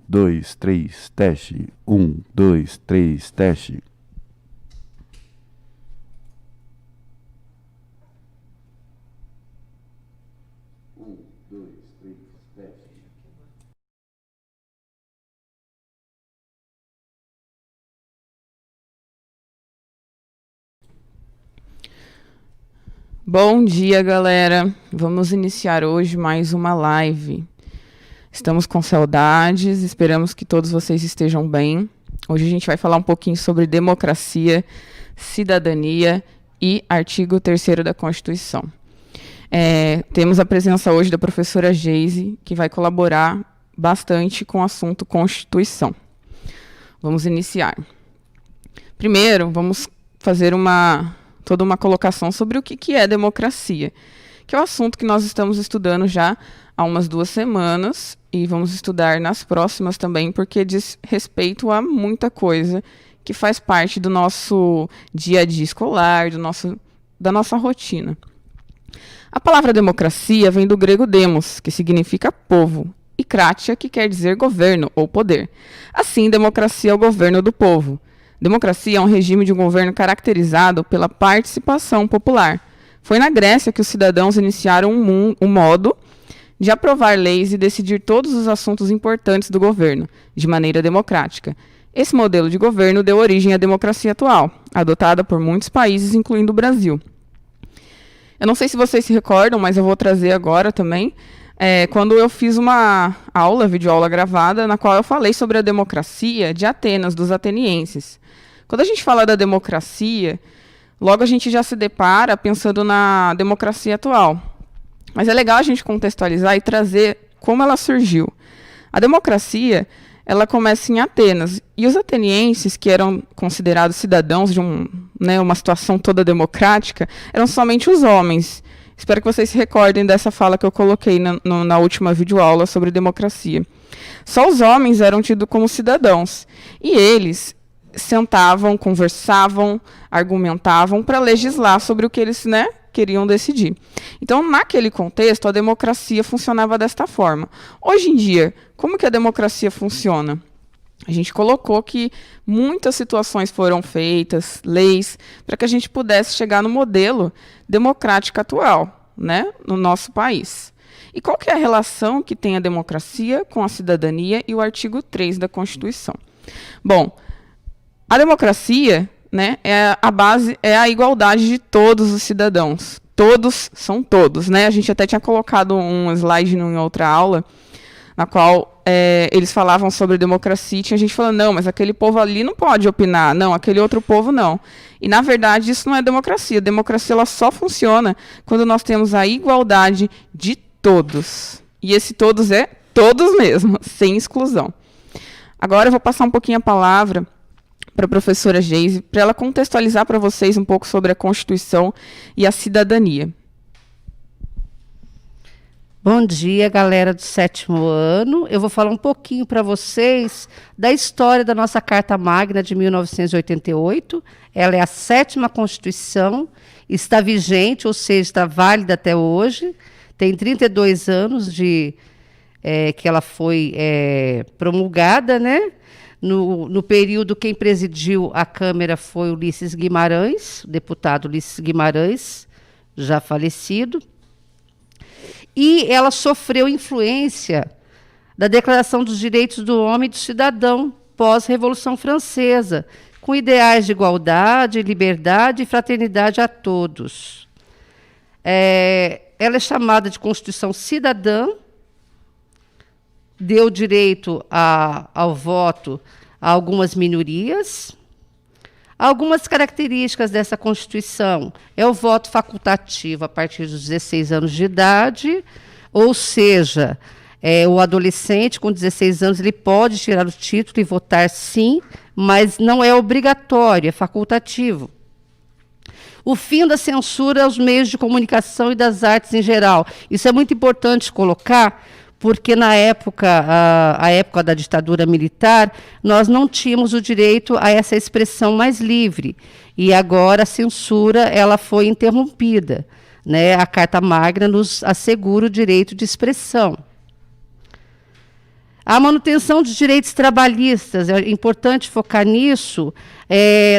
dois, três, teste. 2, 3, teste. Bom dia, galera. Vamos iniciar hoje mais uma live. Estamos com saudades, esperamos que todos vocês estejam bem. Hoje a gente vai falar um pouquinho sobre democracia, cidadania e artigo 3º da Constituição. Temos a presença hoje da professora Geise, que vai colaborar bastante com o assunto Constituição. Vamos iniciar. Primeiro, vamos fazer toda uma colocação sobre o que é democracia, que é o assunto que nós estamos estudando já há umas 2 semanas e vamos estudar nas próximas também, porque diz respeito a muita coisa que faz parte do nosso dia a dia escolar, da nossa rotina. A palavra democracia vem do grego demos, que significa povo, e kratia, que quer dizer governo ou poder. Assim, democracia é o governo do povo. Democracia é um regime de um governo caracterizado pela participação popular. Foi na Grécia que os cidadãos iniciaram um modo de aprovar leis e decidir todos os assuntos importantes do governo, de maneira democrática. Esse modelo de governo deu origem à democracia atual, adotada por muitos países, incluindo o Brasil. Eu não sei se vocês se recordam, mas eu vou trazer agora também, quando eu fiz uma videoaula gravada, na qual eu falei sobre a democracia de Atenas, dos atenienses. Quando a gente fala da democracia, logo a gente já se depara pensando na democracia atual. Mas é legal a gente contextualizar e trazer como ela surgiu. A democracia, ela começa em Atenas. E os atenienses, que eram considerados cidadãos de uma situação toda democrática, eram somente os homens. Espero que vocês se recordem dessa fala que eu coloquei na última videoaula sobre democracia. Só os homens eram tidos como cidadãos. E eles sentavam, conversavam, argumentavam para legislar sobre o que eles queriam decidir. Então, naquele contexto, a democracia funcionava desta forma. Hoje em dia, como que a democracia funciona? A gente colocou que muitas situações foram feitas, leis, para que a gente pudesse chegar no modelo democrático atual, no nosso país. E qual que é a relação que tem a democracia com a cidadania e o artigo 3 da Constituição? Bom, a democracia, é a base, é a igualdade de todos os cidadãos. Todos são todos, A gente até tinha colocado um slide em outra aula, na qual eles falavam sobre democracia, e tinha gente falando, não, mas aquele povo ali não pode opinar, não, aquele outro povo não. E, na verdade, isso não é democracia. A democracia ela só funciona quando nós temos a igualdade de todos. E esse todos é todos mesmo, sem exclusão. Agora eu vou passar um pouquinho a palavra para a professora Geise, para ela contextualizar para vocês um pouco sobre a Constituição e a cidadania. Bom dia, galera do 7º ano. Eu vou falar um pouquinho para vocês da história da nossa Carta Magna de 1988. Ela é a 7ª Constituição, está vigente, ou seja, está válida até hoje. Tem 32 anos que ela foi promulgada, No período, quem presidiu a Câmara foi Ulisses Guimarães, o deputado Ulisses Guimarães, já falecido. E ela sofreu influência da Declaração dos Direitos do Homem e do Cidadão, pós-Revolução Francesa, com ideais de igualdade, liberdade e fraternidade a todos. Ela é chamada de Constituição Cidadã, deu direito ao voto a algumas minorias. Algumas características dessa Constituição é o voto facultativo a partir dos 16 anos de idade, ou seja, o adolescente com 16 anos ele pode tirar o título e votar sim, mas não é obrigatório, é facultativo. O fim da censura aos meios de comunicação e das artes em geral. Isso é muito importante colocar, porque na época, a época da ditadura militar, nós não tínhamos o direito a essa expressão mais livre. E agora a censura ela foi interrompida. A Carta Magna nos assegura o direito de expressão. A manutenção dos direitos trabalhistas, é importante focar nisso.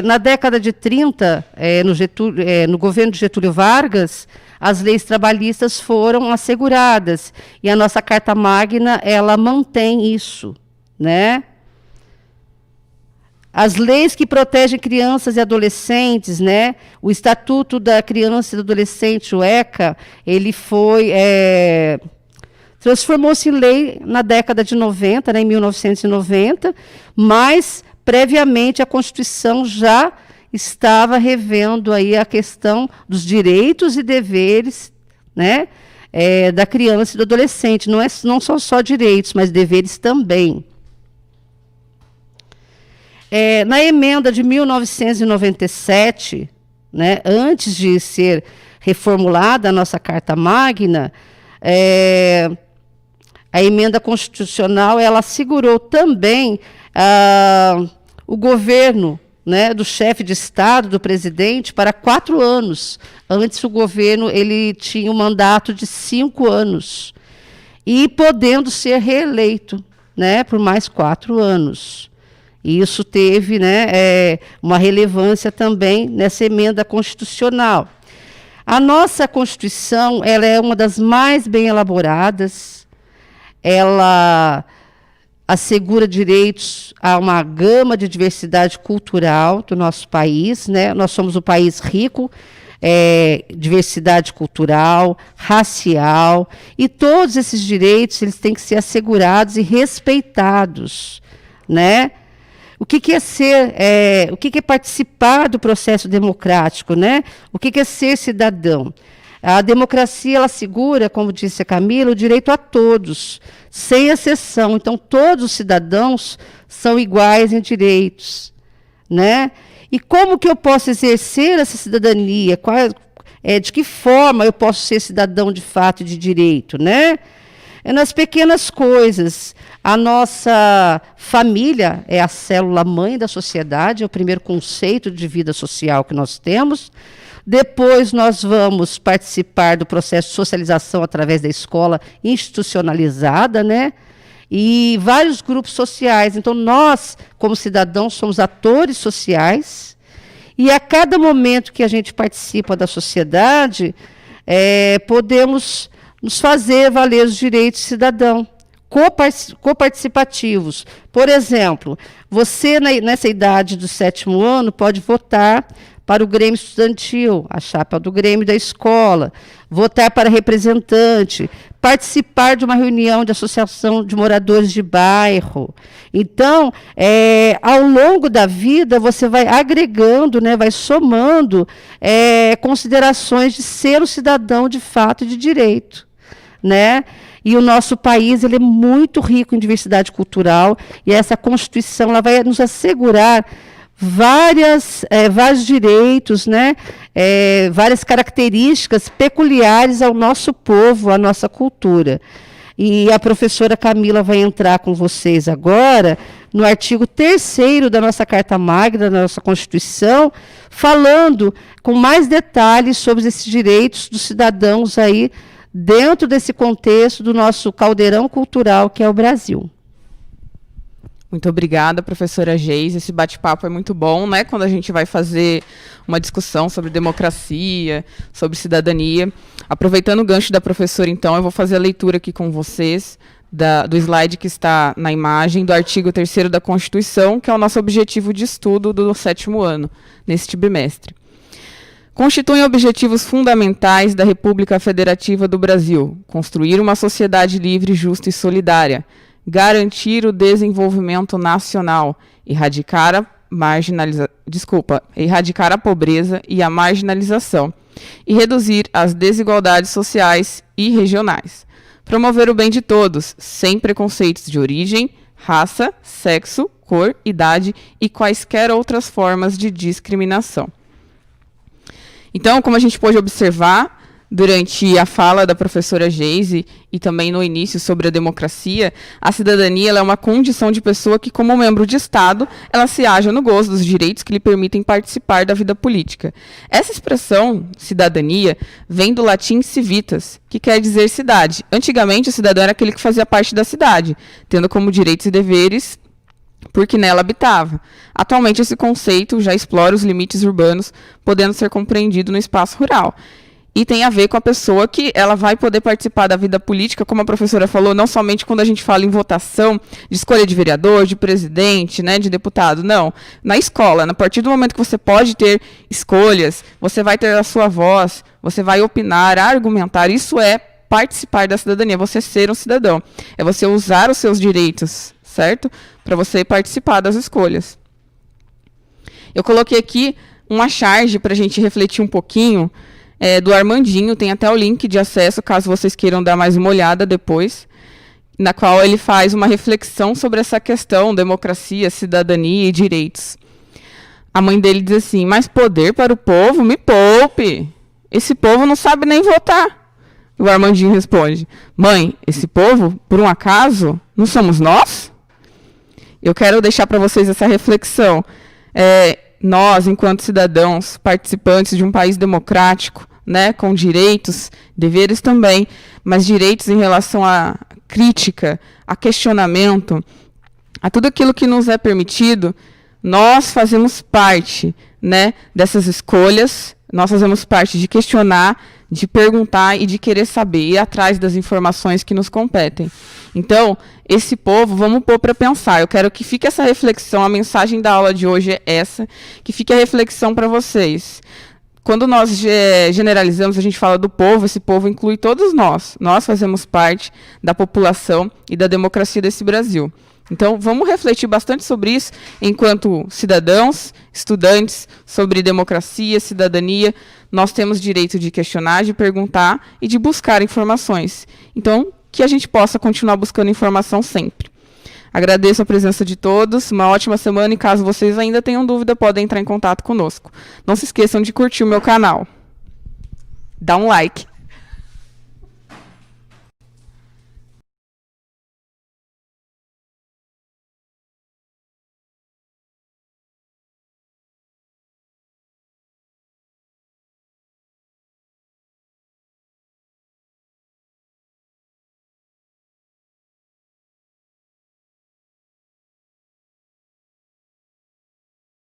Na década de 30, no governo de Getúlio Vargas, as leis trabalhistas foram asseguradas. E a nossa Carta Magna, ela mantém isso, né? As leis que protegem crianças e adolescentes, né? O Estatuto da Criança e do Adolescente, o ECA, ele foi... transformou-se em lei na década de 90, né, em 1990, mas, previamente, a Constituição já estava revendo aí a questão dos direitos e deveres, né, da criança e do adolescente. Não são só direitos, mas deveres também. Na emenda de 1997, né, antes de ser reformulada a nossa Carta Magna, a emenda constitucional, ela assegurou também o governo, né, do chefe de Estado, do presidente, para 4 anos. Antes, o governo ele tinha um mandato de 5 anos. E podendo ser reeleito, né, por mais 4 anos. E isso teve, né, uma relevância também nessa emenda constitucional. A nossa Constituição, ela é uma das mais bem elaboradas. Ela assegura direitos a uma gama de diversidade cultural do nosso país, né? Nós somos um país rico, diversidade cultural, racial, e todos esses direitos eles têm que ser assegurados e respeitados, né? O que é participar do processo democrático, né? O que é ser cidadão? A democracia, ela assegura, como disse a Camila, o direito a todos, sem exceção. Então, todos os cidadãos são iguais em direitos, né? E como que eu posso exercer essa cidadania? De que forma eu posso ser cidadão de fato e de direito, né? É nas pequenas coisas. A nossa família é a célula-mãe da sociedade, é o primeiro conceito de vida social que nós temos. Depois nós vamos participar do processo de socialização através da escola institucionalizada, né? E vários grupos sociais. Então, nós, como cidadãos, somos atores sociais. E a cada momento que a gente participa da sociedade, podemos nos fazer valer os direitos de cidadão, coparticipativos. Por exemplo, você, nessa idade do 7º ano, pode votar para o Grêmio Estudantil, a chapa do Grêmio da escola, votar para representante, participar de uma reunião de associação de moradores de bairro. Então, ao longo da vida, você vai agregando, né, vai somando considerações de ser um cidadão de fato e de direito, né? E o nosso país ele é muito rico em diversidade cultural, e essa Constituição ela vai nos assegurar vários direitos, né? Várias características peculiares ao nosso povo, à nossa cultura. E a professora Camila vai entrar com vocês agora no artigo 3º da nossa Carta Magna, da nossa Constituição, falando com mais detalhes sobre esses direitos dos cidadãos aí dentro desse contexto do nosso caldeirão cultural que é o Brasil. Muito obrigada, professora Geis. Esse bate-papo é muito bom, né? Quando a gente vai fazer uma discussão sobre democracia, sobre cidadania. Aproveitando o gancho da professora, então, eu vou fazer a leitura aqui com vocês do slide que está na imagem, do artigo 3º da Constituição, que é o nosso objetivo de estudo do 7º ano, neste bimestre. Constituem objetivos fundamentais da República Federativa do Brasil: construir uma sociedade livre, justa e solidária, garantir o desenvolvimento nacional, erradicar a pobreza e a marginalização, e reduzir as desigualdades sociais e regionais. Promover o bem de todos, sem preconceitos de origem, raça, sexo, cor, idade e quaisquer outras formas de discriminação. Então, como a gente pôde observar, durante a fala da professora Geise e também no início sobre a democracia, a cidadania ela é uma condição de pessoa que, como membro de Estado, ela se haja no gozo dos direitos que lhe permitem participar da vida política. Essa expressão, cidadania, vem do latim civitas, que quer dizer cidade. Antigamente, o cidadão era aquele que fazia parte da cidade, tendo como direitos e deveres porque nela habitava. Atualmente, esse conceito já explora os limites urbanos, podendo ser compreendido no espaço rural. E tem a ver com a pessoa que ela vai poder participar da vida política, como a professora falou, não somente quando a gente fala em votação, de escolha de vereador, de presidente, né, de deputado, não. Na escola, a partir do momento que você pode ter escolhas, você vai ter a sua voz, você vai opinar, argumentar, isso é participar da cidadania, você ser um cidadão. É você usar os seus direitos, certo? Para você participar das escolhas. Eu coloquei aqui uma charge para a gente refletir um pouquinho, do Armandinho, tem até o link de acesso, caso vocês queiram dar mais uma olhada depois, na qual ele faz uma reflexão sobre essa questão, democracia, cidadania e direitos. A mãe dele diz assim: mas poder para o povo? Me poupe! Esse povo não sabe nem votar. O Armandinho responde: mãe, esse povo, por um acaso, não somos nós? Eu quero deixar para vocês essa reflexão. Nós, enquanto cidadãos, participantes de um país democrático, né, com direitos, deveres também, mas direitos em relação à crítica, a questionamento, a tudo aquilo que nos é permitido, nós fazemos parte, né, dessas escolhas, nós fazemos parte de questionar, de perguntar e de querer saber, ir atrás das informações que nos competem. Então, esse povo, vamos pôr para pensar. Eu quero que fique essa reflexão, a mensagem da aula de hoje é essa, que fique a reflexão para vocês. Quando nós generalizamos, a gente fala do povo, esse povo inclui todos nós. Nós fazemos parte da população e da democracia desse Brasil. Então, vamos refletir bastante sobre isso enquanto cidadãos, estudantes, sobre democracia, cidadania. Nós temos direito de questionar, de perguntar e de buscar informações. Então, que a gente possa continuar buscando informação sempre. Agradeço a presença de todos, uma ótima semana e caso vocês ainda tenham dúvida, podem entrar em contato conosco. Não se esqueçam de curtir o meu canal. Dá um like.